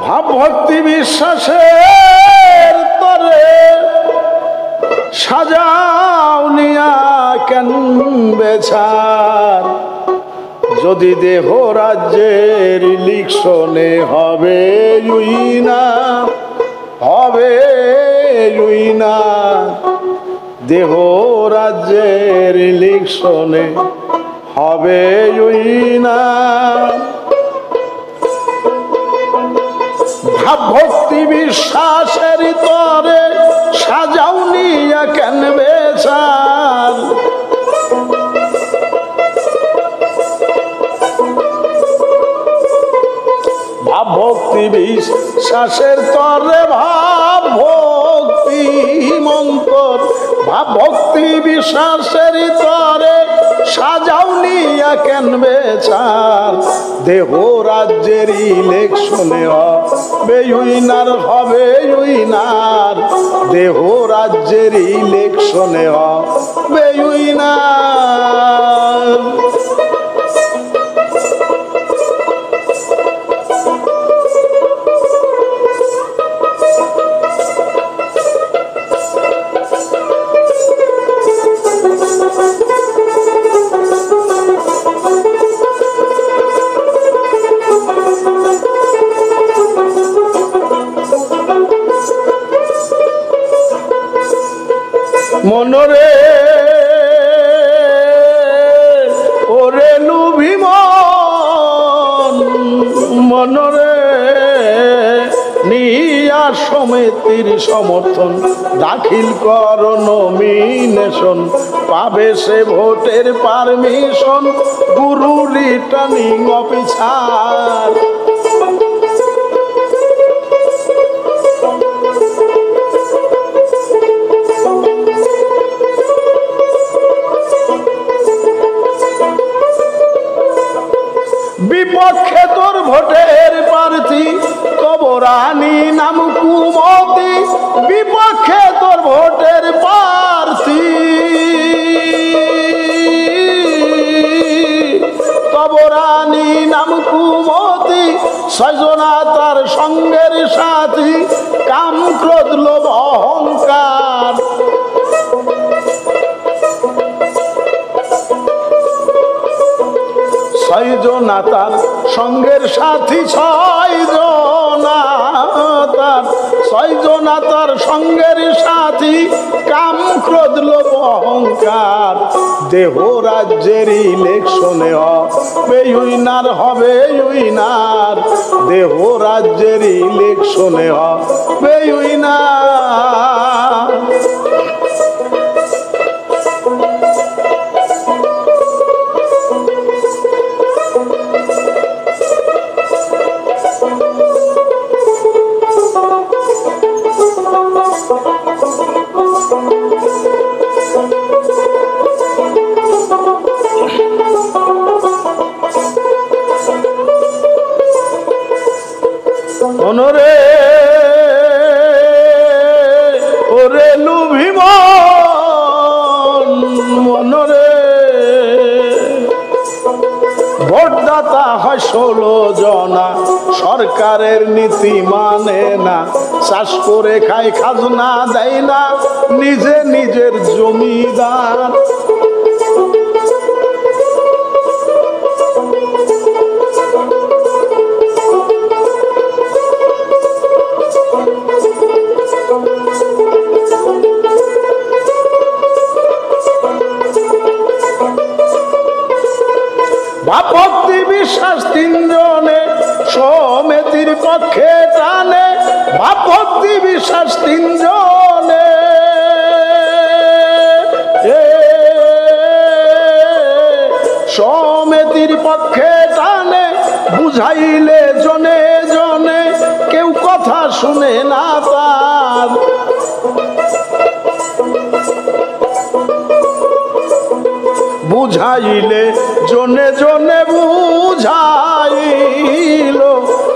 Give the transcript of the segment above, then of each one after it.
ভাব ভক্তি বিশ্বাসের তরে সাজাও নিয়া কেন বেছার যদি দেহ রাজ্যের ইলেকশনে হবে উইনার হবে উইনার দেহ রাজ্যের ইলেকশনে হবে উইনার ভাব ভক্তি বিশ্বাসের তরে সাজাও নিয়া কেন বেছার ভাব ভক্তি বিশ্বাসের তরে ভাব ভক্তি মন্তর ভাব ভক্তি বিশ্বাসের তরে সাজাও নিয়া কেন বেছার দেহ রাজ্যের ইলেকশনে হবে উইনার হবে উইনার দেহ রাজ্যের ইলেকশনে হবে উইনার মনরে ওরে লুভি মন মনরে নিয়া সমিতির সমর্থন দাখিল কর নমিনেশন পাবে সে ভোটের পারমিশন গুরু রিটার্নিং অফিসার বিপক্ষে তোর ভোটের প্রার্থী কবরানি নাম কুমতি বিপক্ষে তোর ভোটের প্রার্থী কবরানি নাম কুমতি সজনা তার সঙ্গের সাথী কাম ক্রোধ লোভ অহংকার ছয়জনা তার সঙ্গের সাথী ছয়জনা তার সঙ্গের সাথী কাম ক্রোধ লোভ অহংকার দেহ রাজ্যের ইলেকশনে হবে উইনার হবে উইনার দেহ রাজ্যের ইলেকশনে হবে উইনার মনরে ওরে লুভি মন মনরে ভোটদাতা হয় 16 জনা সরকারের নীতি মানে না চাষ করে খায় খাজনা দেয় না নিজে নিজের জমিদার ভাব ভক্তি বিশ্বাস তিনজনে সমিতির পক্ষে টানে ভাব ভক্তি বিশ্বাস তিনজনে সমিতির পক্ষে টানে বুঝাইলে জনে জনে কেউ কথা শুনে না তার বুঝাইলে জনে জনে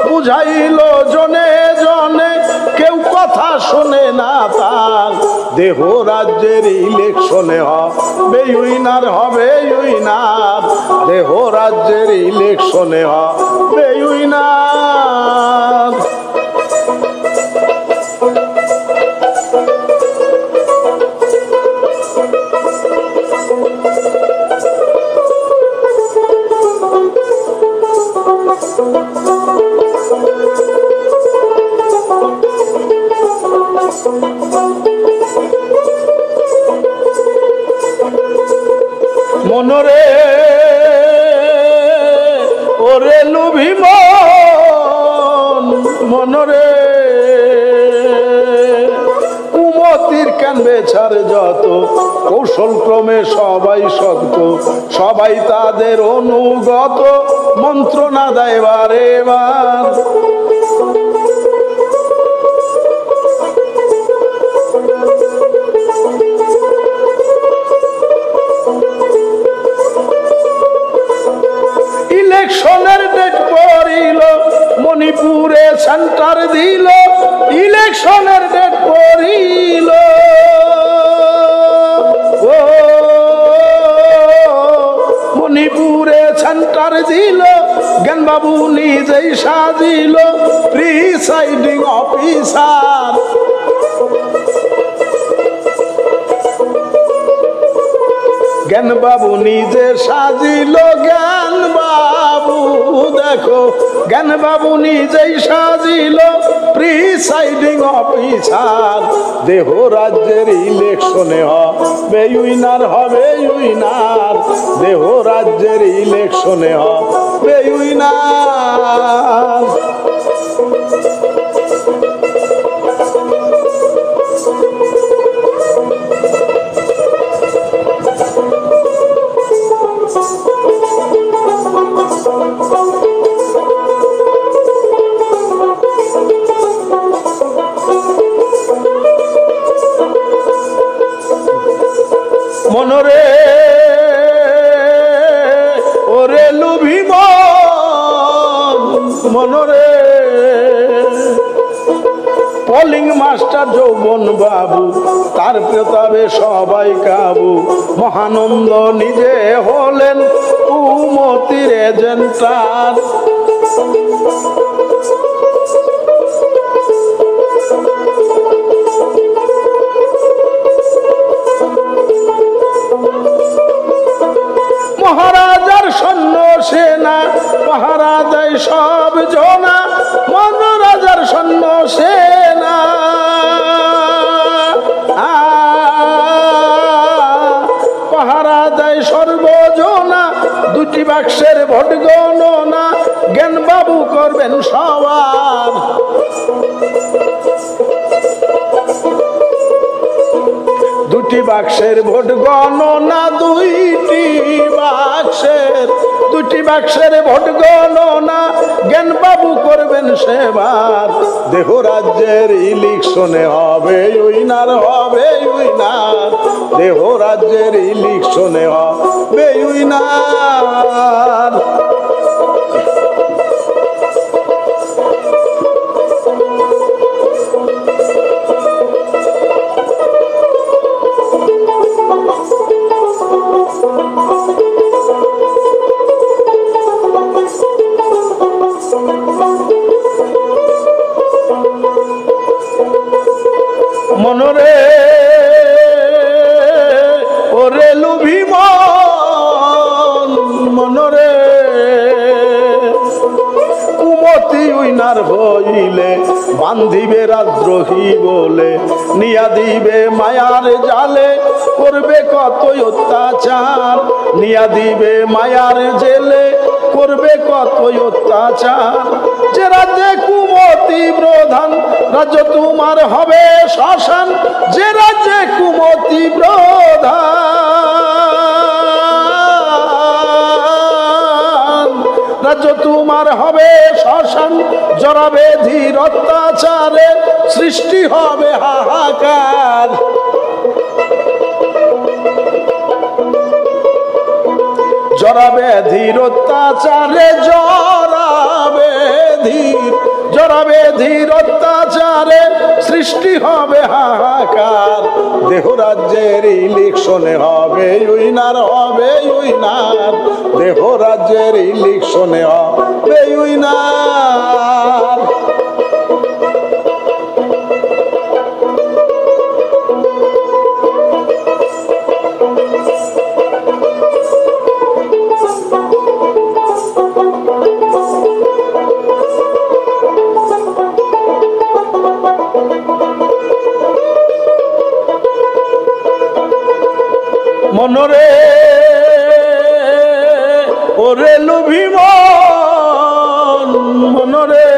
বুঝাইল জনে জনে কেউ কথা শোনে না তার দেহ রাজ্যের ইলেকশনে হবে উইনার হবে উইনার দেহ রাজ্যের ইলেকশনে হবে উইনার মনরে ওরে লুভি মন মনরে কুমতির কেন বেছার যত কৌশল ক্রমে সবাই শক্ত সবাই তাদের অনুগত মন্ত্রণা দেয় বারে বার ইলেকশনের ডেট পড়িল মণিপুরে সেন্টার দিল ইলেকশনের ডেট পড়িল মণিপুরে সেন্টার দিল জ্ঞানবাবু নিজেই সাজিল প্রিসাইডিং অফিসার জ্ঞানবাবু নিজে সাজিল জ্ঞানবাবু দেখো জ্ঞানবাবু নিজেই সাজিল প্রিসাইডিং অফিসার দেহ রাজ্যের ইলেকশনে হবে উইনার হবে উইনার দেহ রাজ্যের ইলেকশনে হবে উইনার মনরে ওরে লুভি মন মনরে পোলিং মাস্টার যৌবন বাবু তার প্রতাপে সবাই কাবু মহানন্দ নিজে হলেন উমতির এজেন্টার মহারাজার সৈন্য সেনা পাহারা দেয় সব জনা মহারাজার সৈন্য সেনা পাহারা দেয় সর্বজনা দুটি বাক্সের ভোট গণনা জ্ঞানবাবু করবেন সবার দুটি বাক্সের ভোট গণনা দুটি বাক্সের ভোট গণনা জ্ঞানবাবু করবেন সেবার দেহ রাজ্যের ইলেকশনে হবে উইনার হবে উইনার দেহ রাজ্যের ইলেকশনে হবে উইনার মনরে ওরে লুভি মন মনরে কুমতি উইনার হইলে বান্ধিবে রাজদ্রোহী বলে নিয়া দিবে মায়ার জালে করবে কত অত্যাচার নিয়া দিবে মায়ার জেলে করবে কত অত্যাচার যে রাজ্যে কুমতি প্রধান রাজ্য তোমার হবে শ্মশান যে রাজ্যে কুমতি প্রধান রাজ্য তোমার হবে শ্মশান জড়াবে ধীর অত্যাচারে সৃষ্টি হবে হাহাকার জড়াবে ধীর অত্যাচারে জড়াবে ধীর অত্যাচারে সৃষ্টি হবে হাহাকার দেহ রাজ্যের ইলেকশনে হবে উইনার হবে উইনার দেহ রাজ্যের ইলেকশনে হবে উইনার মনরে ওরে লোভী মন মনরে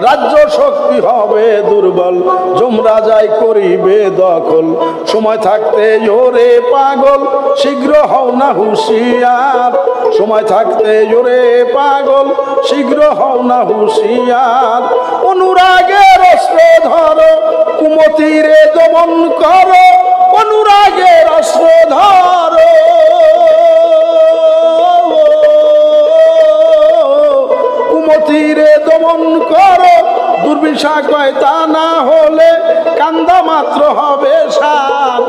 রাজ্য শক্তি হবে দুর্বল যমরাজাই করিবে দখল সময় থাকতে ওরে পাগল শীঘ্র হও না হুঁশিয়ার সময় থাকতে ওরে পাগল শীঘ্র হও না হুঁশিয়ার অনুরাগের অস্ত্র ধরো কুমতিরে দমন করো অনুরাগের অস্ত্র ধরো কুমতিরে দমন করো দুর্বিষা কয় তা না হলে কান্দা মাত্র হবে সার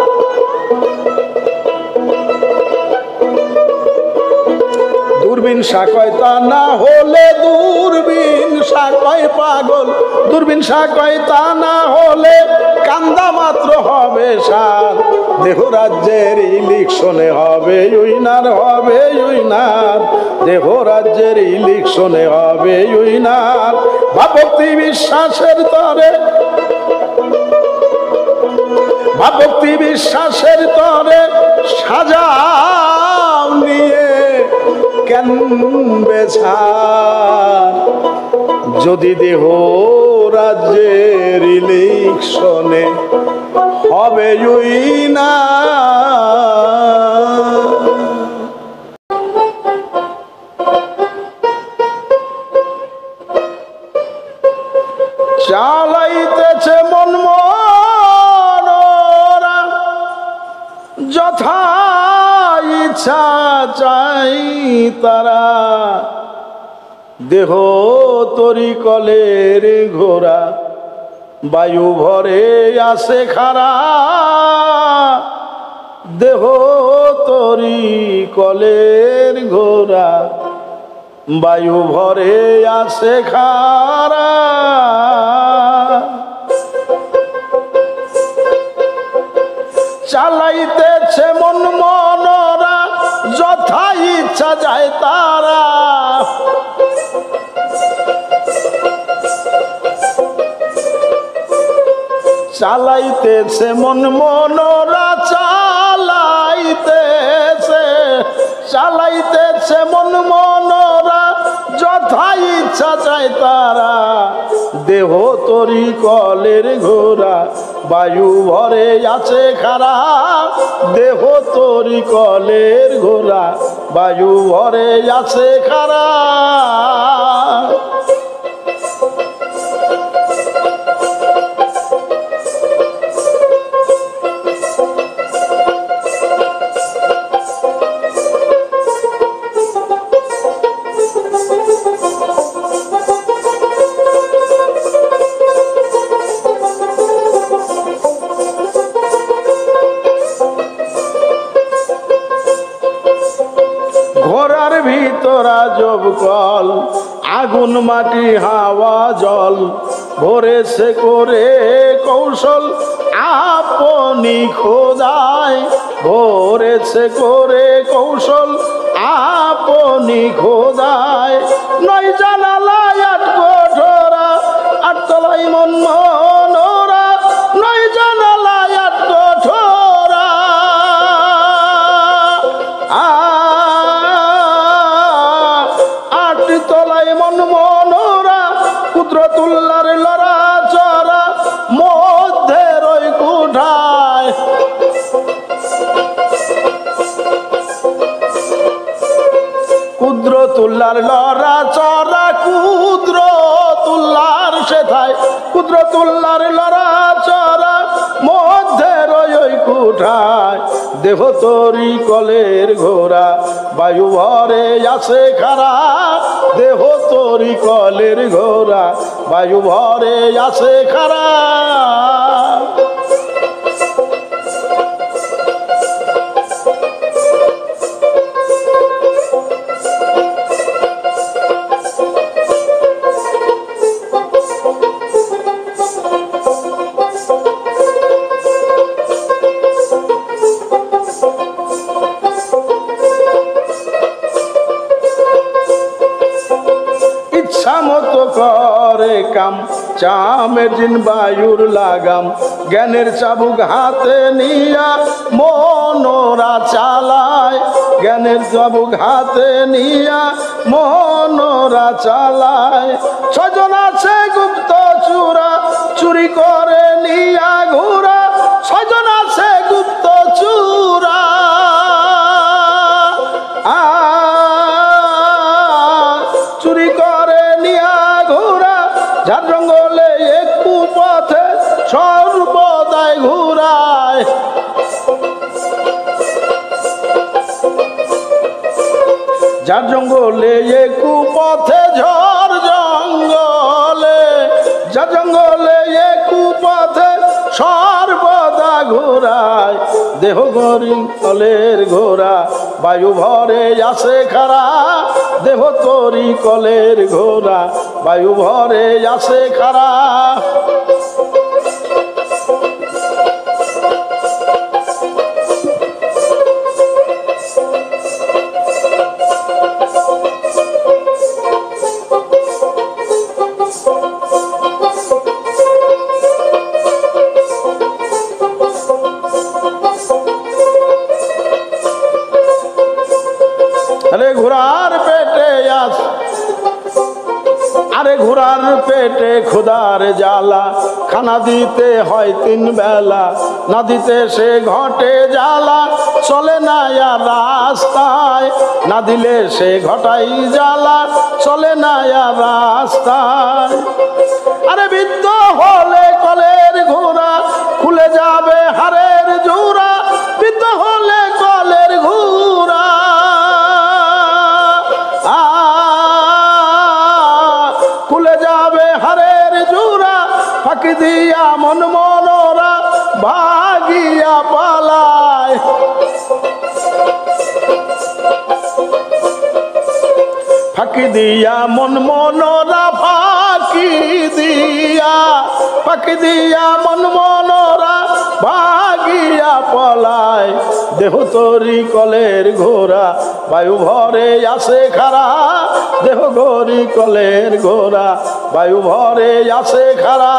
দূরবীন সাকয় তা না হলে দূরবীন সাকয় পাগল দূরবীন সাকয় তা না হলে কান্দা মাত্র হবে সার দেহ রাজ্যের ইলেকশনে হবে উইনার হবে উইনার দেহ রাজ্যের ইলেকশনে হবে উইনার ভাবভক্তি বিশ্বাসের তরে ভাবভক্তি বিশ্বাসের তরে সাজাও নিয়ে কেন বেছার যদি দেহ রাজ্যের ইলেকশনে হবে উইনার চালাইতেছে মন মনরা যথা ইচ্ছা চাই তারা দেহ তরি কলের ঘোড়া বায়ু ভরে আসে খারা দেহ তরি কলের ঘোড়া বায়ু ভরে আসে খারা চালাইতেছে মন মনরা যথা ইচ্ছা যায় তারা চালাইতেছে মন মনরা চালাইতেছে মন মনরা যথা ইচ্ছা চায় তারা দেহ তরি কলের ঘোড়া বায়ু ভরে আছে খারা দেহ তরি কলের ঘোড়া বায়ু ভরে আছে খারা ঘোড়ার ভিতরা জব কল আগুন মাটি হাওয়া জল ভরেছে করে কৌশল আপনি খোদায় ভরেছে করে কৌশল আপনি খোদায় নয় জানালায় আট কোঠরা আটতলায় মন মনোরা নয় জানালায় আট কোঠরা তলায় মন মনোরা কুদরতুল্লাহর লড়া চড়া মধ্যে রই কুঠায় কুদরতুল্লাহর লড়া চড়া কুদরতুল্লাহর সেথায় কুদরতুল্লাহর লড়া চড়া মধ্যে রই কুঠায় দেহ তরি কলের ঘোড়া বায়ু ভরে আসে খারা দেহ তরি কলের ঘোড়া বায়ু ভরে আসে খারা করে কাম চামের দিন বায়ুর লাগাম জ্ঞানের চাবুক হাতে নিয়া মনোরা চালায় জ্ঞানের চাবুক হাতে নিয়া মনোরা চালায় ছজন আছে গুপ্ত চুরা চুরি করে নিয়া ঘোরা ছজন আছে গুপ্ত চুরা চুরি করে নিয়া ঘোরা ঝাড় জঙ্গলে একটু পথে সর্বদাই ঘুরায় ঝাড় জঙ্গলে একটু পথে ঝড় জঙ্গলে ঝাড় জঙ্গলে একটু পথে সর্বদা ঘোরায় দেহ গরি কলের ঘোরা বায়ু ভরে আসে খারা দেহ তরি কলের ঘোরা বায়ু ভরে আসে খারা আরে ঘোড়ার পেটে আরে ঘোড়ার পেটে খোদার জ্বালা খানা দিতে হয় 3 বেলা না দিতে সে ঘটে জ্বালা চলে না আর রাস্তায় না দিলে সে ঘটাই জ্বালা চলে না আর রাস্তায় আরে বৃদ্ধ হলে কলের ঘোড়া খুলে যাবে হাড়ের জোড়া বৃদ্ধ হলে কলের ঘোড়া খুলে যাবে হাড়ের জোড়া ফাঁকি দিয়া মন মনোরা ভাগিয়া পালায় ফাঁকি দিয়া মন মনোরা ফাঁকি দিয়া মন মনোরা ভাগিয়া পলায় দেহ তরি কলের ঘোরা বায়ু ভরে আসে খারা দেহ গরি কলের ঘোরা বায়ু ভরে আসে খারা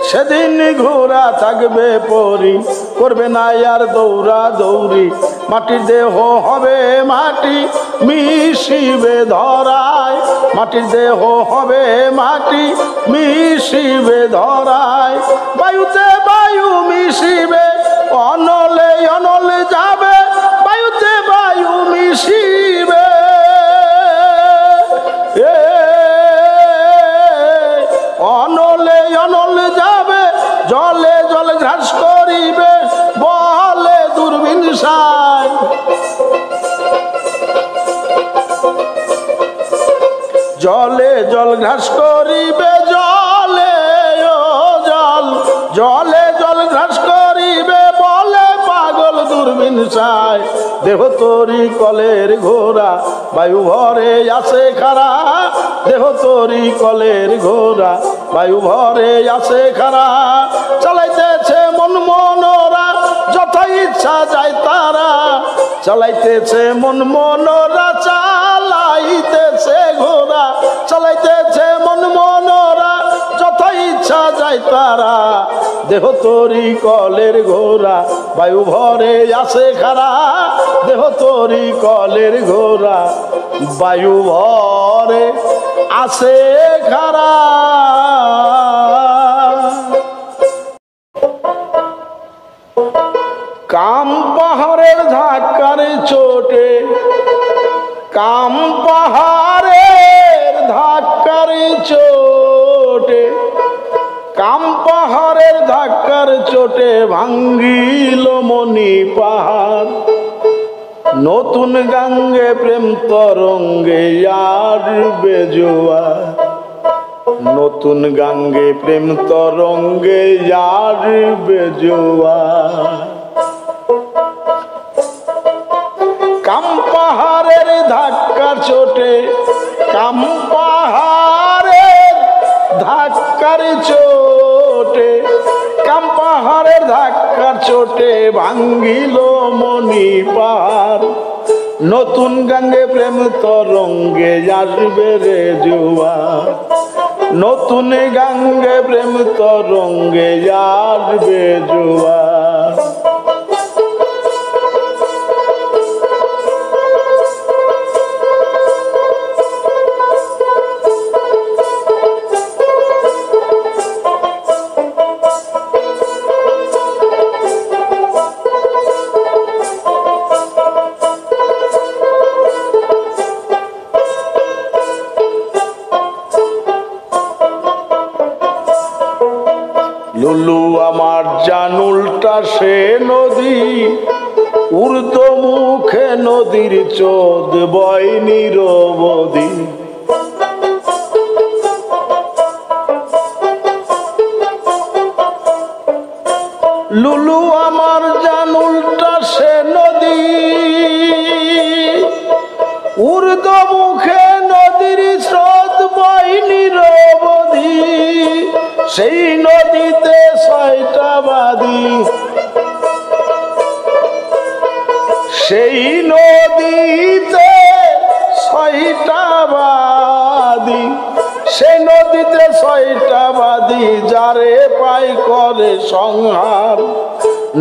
সেদিন ঘোড়া থাকবে পরি করবে না আর দৌড়া দৌড়ি মাটির দেহ হবে মাটি মিশিবে ধরায় মাটির দেহ হবে মাটি মিশিবে ধরায় বায়ুতে বায়ু মিশিবে অনলে অনলে যাবে বায়ুতে বায়ু মিশিবে অনলে অনলে যাবে জলে জলে ঘাস করিবে বলে দূরবীন সাই জলে জল ঘাস করিবে জলে জল জলে জল ঘাস করিবে বলে পাগল দূরবীন সাই দেহ তরি কলের ঘোরা বায়ু ভরে আসে খারা দেহ তরি কলের ঘোরা বায়ু ভরে আসে খারা চালাইতেছে মন মনোরা যথা ইচ্ছা যায় তারা চালাইতেছে মন মনোরা চালাইতেছে ঘোরা চালাইতেছে মন মনোরা যথা ইচ্ছা যায় তারা দেহ তরি কলের ঘোরা বায়ু ভরে আসে খারা দেহ তরি কলের ঘোরা বায়ু ভরে আসে খারা কাম পাহাড়ের ধাক্কার চোটে কাম পাহাড়ের ধাক্কার চোটে কাম পাহাড়ের ধাক্কার চোটে ভাঙ্গিল মনি পাহাড় নতুন গাঙ্গে প্রেম তরঙ্গে আর বেজোয়া নতুন গাঙ্গে প্রেম তরঙ্গে আর বেজোয়া ধাক্কার চোটে, কাম পাহাড়ের ধাক্কার চোটে, কাম পাহাড়ের ধাক্কার চোটে ভাঙ্গিল মনি পাহাড়। নতুন গাঙ্গে প্রেম তরঙ্গে আসবে রে জোয়ার, নতুন গাঙ্গে প্রেম তরঙ্গে আসবে জোয়ার। লুলু আমার জান উল্টা সে নদী, ঊর্ধ্ব মুখে নদীর চোদ বয় নিরবধি। লুলু আমার জান উল্টা সে নদী, ঊর্ধ্ব মুখে নদীর স্রোত বয় নিরবধি। সেই নদীতে ছয়টা বাদী, সেই নদীতে ছয়টা বাদী, সেই নদীতে ছয়টা বাদী, যারে পাই করে সংহার।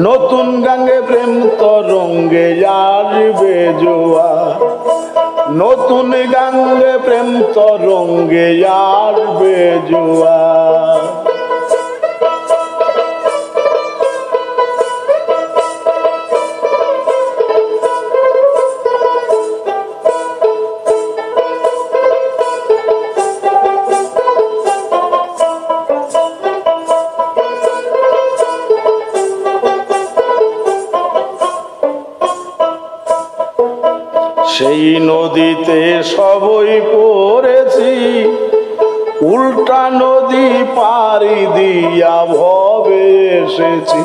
নতুন গাঙ্গে প্রেম তরঙ্গে আসবে জোয়ার, নতুন গাঙ্গে প্রেম তরঙ্গে আসবে জোয়ার। সেই নদীতে সবই পড়েছি, উল্টা নদী পাড়ি দিয়া ভবে এসেছি।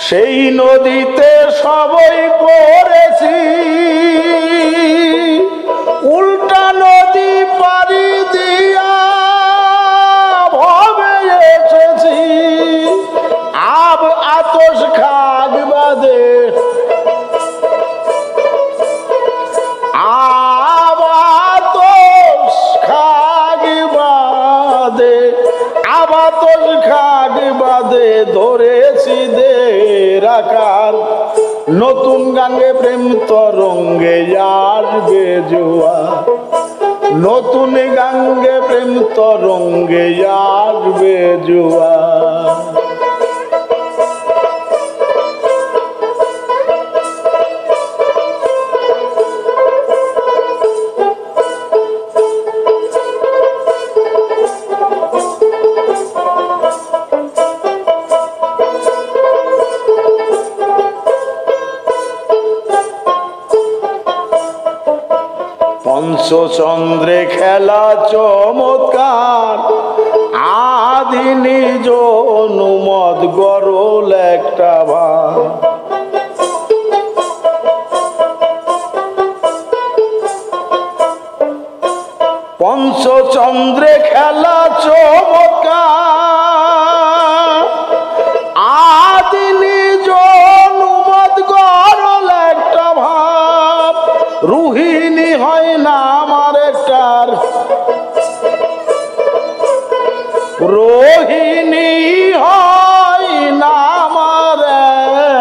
সেই নদীতে সবই পড়েছি, উল্টা নদী পাড়ি দিয়া ভবে এসেছি। আব আতস খাগ বাদে, আব আতস খাগ বাদে, আব আতস খাগ বাদে ধরেছি দের আকার। নতুন গাঙ্গে প্রেম তরঙ্গে আসবে জোয়ার, নতুন গাঙ্গে প্রেম তরঙ্গে আসবে জোয়ার। পঞ্চচন্দ্রে খেলা চমৎকার, আদি নিজ অনুমত গরল একটা ভার। পঞ্চচন্দ্রে খেলা চমৎকার, আদি নিজ অনুমত গরল একটা ভাব। রুহিণী হয় না আমার একটার, রোহিণী হয় না আমার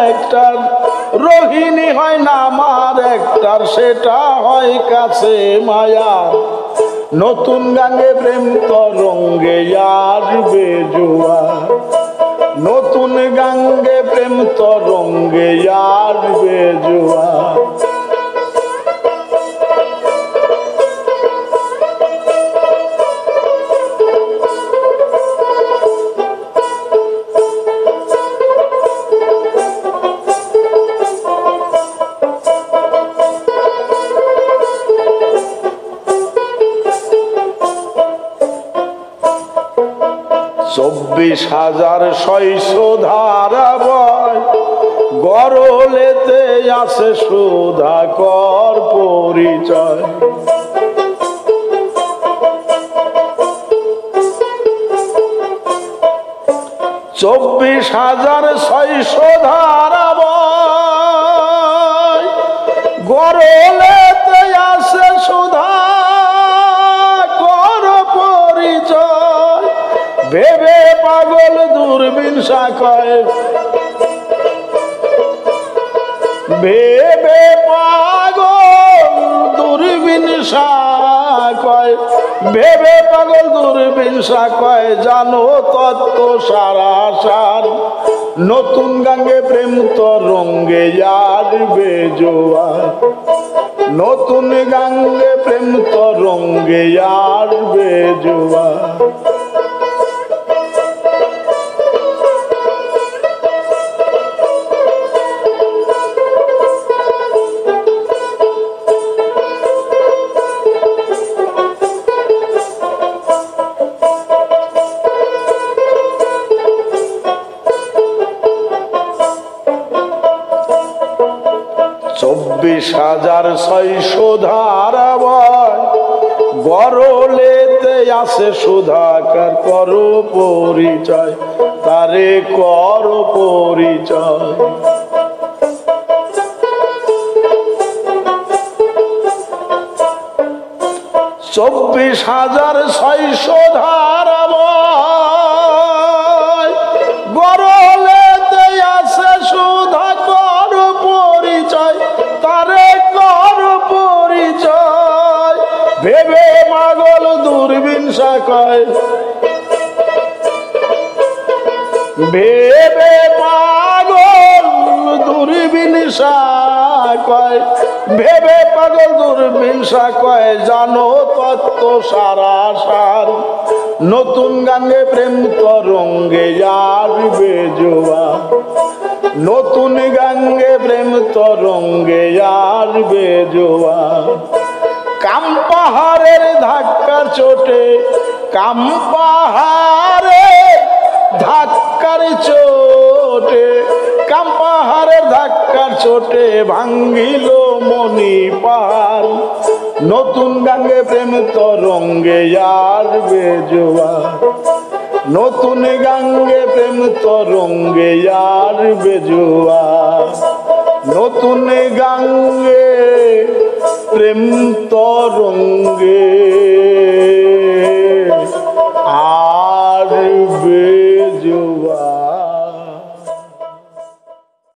একটার, রোহিণী হয় না আমার একটার, সেটা হয় কাছে মায়া। নতুন গাঙ্গে প্রেম তরঙ্গে আসবে জোয়ার, নতুন গাঙ্গে প্রেম তরঙ্গে আসবে জোয়ার। 24,600 ধারা বয়, গরলেতে আছে সুধাকর পরিচয়। 24,600 ধারা বয়, গরলেতে আছে সুধাকর পরিচয়। ভেবে পাগল দূরবীন শাখায়, ভেবে পাগল দূরবীন শাখায়, ভেবে পাগল দূরবীন শাখায় জানো তত্ত্ব সারা সার। নতুন গাঙ্গে প্রেম তরঙ্গে আসবে জোয়ার, নতুন গাঙ্গে প্রেম তরঙ্গে আসবে জোয়ার। 24,600 ধারা বয়, গরলেতে আছে সুধাকর কর পরিচয়, তারে কর পরিচয়। 24,600 ধারা বয়, গরলেতে আছে সুধাকর পরিচয়, তারে কর পরিচয়। ভেবে পাগল দূরবীন শাখায়, ভেবে পাগল দূরবীন শাখায়, ভেবে পাগল দূরবীন শাখায় জানো তত্ত্ব সারা সার। নতুন গাঙ্গে প্রেম তরঙ্গে আসবে জোয়ার, নতুন গাঙ্গে প্রেম তরঙ্গে আসবে জোয়ার। কাম পাহাড়ের ধাক্কার চোটে, কাম পাহাড়ের ধাক্কার চোটে, কাম পাহাড়ের ধাক্কার চোটে ভাঙ্গিল মনি পাহাড়। নতুন গাঙ্গে প্রেম তরঙ্গে আসবে জোয়ার, নতুন গাঙ্গে প্রেম তরঙ্গে আসবে জোয়ার, নতুন গাঙ্গে প্রেম তরঙ্গে আসবে